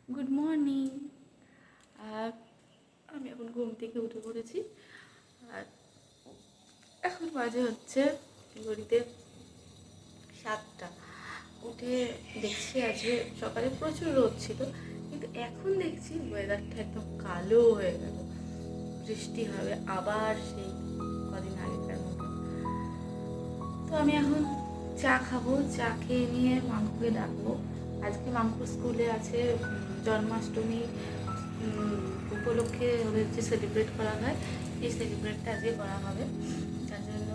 Good morning. আর আমি এখন ঘুম থেকে উঠে পড়েছি। আর এখন বাজে হচ্ছে ঘড়িতে 7টা। উঠে দেখছি আজকে সকালে প্রচুর রোদ ছিল, কিন্তু এখন দেখছি ওয়েদারটা একদম কালো হয়ে গেল। বৃষ্টি হবে আবার সেই কদিন আগেকার মতো। তো আমি এখন চা খাবো, চা খেয়ে নিয়ে মাংকুকে ডাকবো। আজকে মাংকুর স্কুলে আছে জন্মাষ্টমী উপলক্ষে ওদের যে সেলিব্রেট করা হয়, এই সেলিব্রেটটা আজকে করা হবে। তার জন্য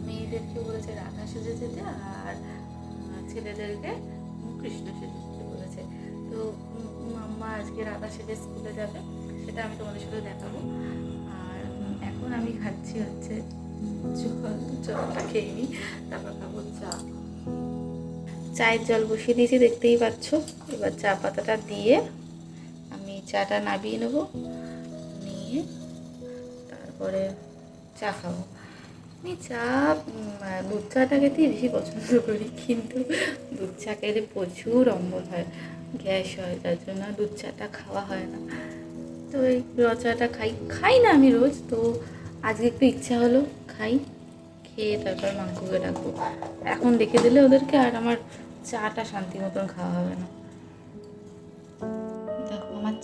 মেয়েদেরকে বলেছে রাধা সেজে যেতে, আর ছেলেদেরকে কৃষ্ণ সেজে যেতে বলেছে। তো মাম্মা আজকে রাধা সেজে স্কুলে যাবে, সেটা আমি তোমাদের সাথে দেখাবো। আর এখন আমি খাচ্ছি হচ্ছে জলটা খেয়ে নিই, তারপর খাবো চা। চায়ের জল বসিয়ে দিয়েছি, দেখতেই পাচ্ছ। এবার চা পাতাটা দিয়ে আমি চাটা নামিয়ে নেবো, নিয়ে তারপরে চা খাবো। আমি চা দুধ চাটা খেতেই বেশি পছন্দ করি, কিন্তু দুধ চা খেলে প্রচুর অম্বল হয়, গ্যাস হয়, তার জন্য দুধ চাটা খাওয়া হয় না। তো এই র চাটা খাই না আমি রোজ, তো আজকে একটু ইচ্ছা হলো খাই। খেয়ে তারপর মাংকুকে ডাকবো। এখন ডেকে দিলে ওদেরকে আর আমার চাটা শান্তি মতন খাওয়া হবে না। দেখো আমার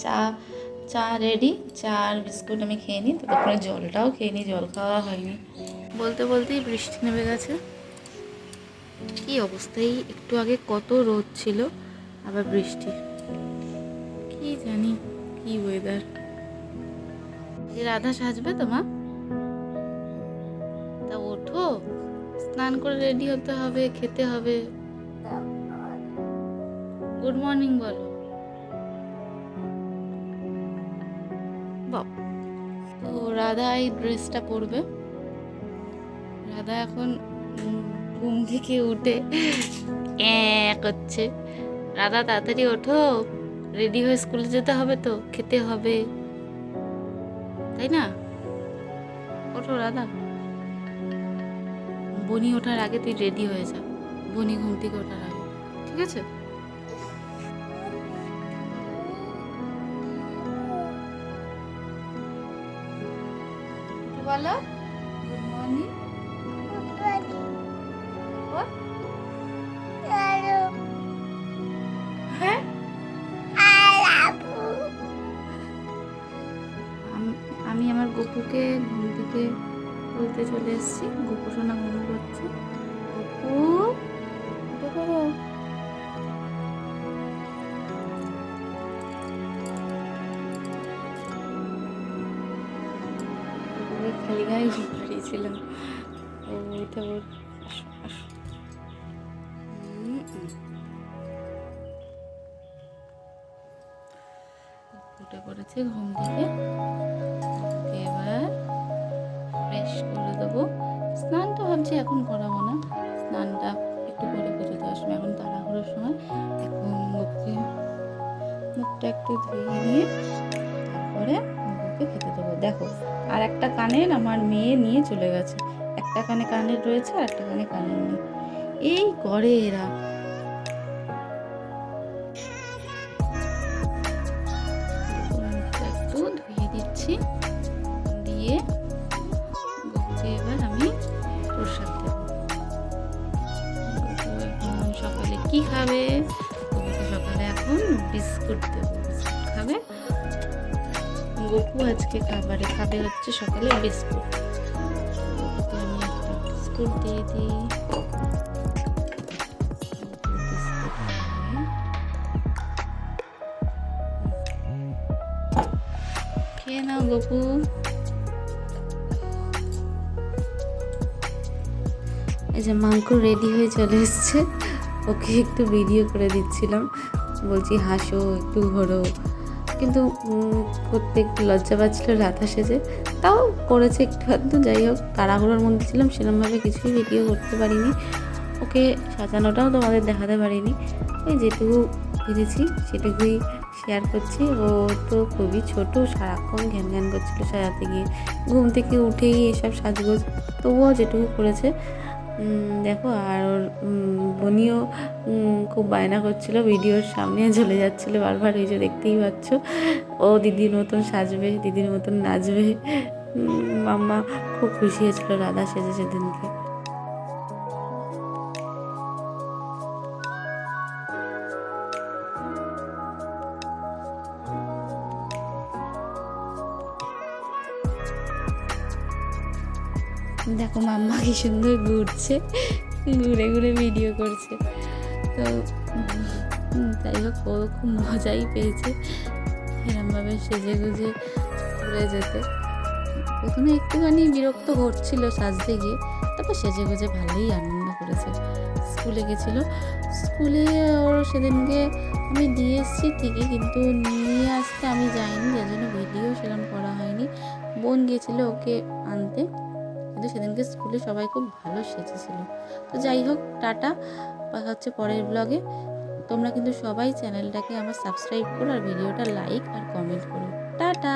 চা রেডি। চা আর বিস্কুট আমি খেয়ে নিই, ততক্ষণে জলটাও খেয়ে নিই, জল খাওয়া হয়নি। বলতে বলতেই বৃষ্টি নেমে গেছে। কি অবস্থায়, একটু আগে কত রোদ ছিল, আবার বৃষ্টি। কি জানি কি ওয়েদার। রাধা সাজবে তো মা? তা ওঠো, স্নান করে রেডি হতে হবে, খেতে হবে। গুড মর্নিং বলো। তো রাধা এই ড্রেসটা পরবে। রাধা এখন ঘুম থেকে উঠে করছে। রাধা তাড়াতাড়ি ওঠো, রেডি হয়ে স্কুলে যেতে হবে, তো খেতে হবে, তাই না? ওঠো রাধা। বনি ওঠার আগে তুই রেডি হয়ে যা, বনি ঘুম থেকে ওঠার আগে, ঠিক আছে? বলো গুড মর্নিং। হ্যাঁ, আমি আমার গপুকে ঘুম থেকে তুলতে চলে এসেছি। গপু সোনা ঘুম করছে। গপু উঠে পড়ো। গপুকে খালি গায়ে ঘুম পাড়িয়েছিলাম, ও উঠে পড়। আসো আসো। উঠে পড়েছে ঘুম থেকে। এবার ফ্রেশ করে দেবো। স্নানটা ভাবছি এখন করাবো না, স্নানটা একটু পরে পুজো দেওয়ার সময়, এখন তাড়াহুড়োর সময়। এখন মুখে মুখটা একটু ধুয়ে নিয়ে তারপরে মুখে খেতে দেবো। দেখো, আর একটা কানের আমার মেয়ে নিয়ে চলে গেছে। একটা কানে কানের রয়েছে, আর একটা কানে কানের নেই। এই করে এরা। একটু ধুয়ে দিচ্ছি, দিয়ে গপুকে এবার আমি প্রসাদ দেব। গপু এখন সকালে কি খাবে? গপুকে সকালে এখন বিস্কুট দেবো, বিস্কুট খাবে। গপু আজকে খাবারে খাবে হচ্ছে সকালে বিস্কুট। গপুকে আমি একটা বিস্কুট দিয়ে দিই। বিস্কুট খেয়ে নাও গপু। এই যে মাংকু রেডি হয়ে চলে এসছে, ওকে একটু ভিডিও করে দিচ্ছিলাম, বলছি হাসো, একটু ঘোরো, কিন্তু করতে একটু লজ্জা পাচ্ছিল রাধা সেজে। তাও করেছে একটু আধটু, যাই হোক, তাড়াহুড়োর মধ্যে ছিলাম, সেরকমভাবে কিছুই ভিডিও করতে পারিনি। ওকে সাজানোটাও তোমাদের দেখাতে পারিনি। ওই যেটুকু ভেবেছি সেটুকুই শেয়ার করছি। ও তো খুবই ছোট, সারাক্ষণ ঘ্যান ঘ্যান করছিল সাজাতে গিয়ে, ঘুম থেকে উঠেই এসব সাজগোজ। তবুও যেটুকু করেছে দেখো আর ওর বোনিও খুব বায়না করছিল, ভিডিওর সামনে চলে যাচ্ছিলো বারবার, এই যে দেখতেই পাচ্ছ ও দিদির মতন সাজবে, দিদির মতন নাচবে। মাম্মা খুব খুশি হয়েছিল রাধা সেজে সেদিনকে। দেখো মাম্মা কি সুন্দর ঘুরছে, ঘুরে ঘুরে ভিডিও করছে। তো যাই হোক ও খুব মজাই পেয়েছে এরমভাবে সেজে গুজে ঘুরে যেতে। প্রথমে একটুখানি বিরক্ত করছিল সাজতে গিয়ে, তারপর সেজে গুজে ভালোই আনন্দ করেছে। স্কুলে গেছিলো, স্কুলে ওর সেদিনকে আমি দিয়ে এসেছি ঠিকই, কিন্তু নিয়ে আসতে আমি যাইনি, যার জন্য ভিডিও সেরকম করা হয়নি। বোন গিয়েছিলো ওকে আনতে, কিন্তু সেদিনকে স্কুলে সবাই খুব ভালো সেজেছিল। তো যাই হোক, টাটা, দেখা হচ্ছে পরের ব্লগে। তোমরা কিন্তু সবাই চ্যানেলটাকে আমার সাবস্ক্রাইব করো আর ভিডিওটা লাইক আর কমেন্ট করো। টাটা।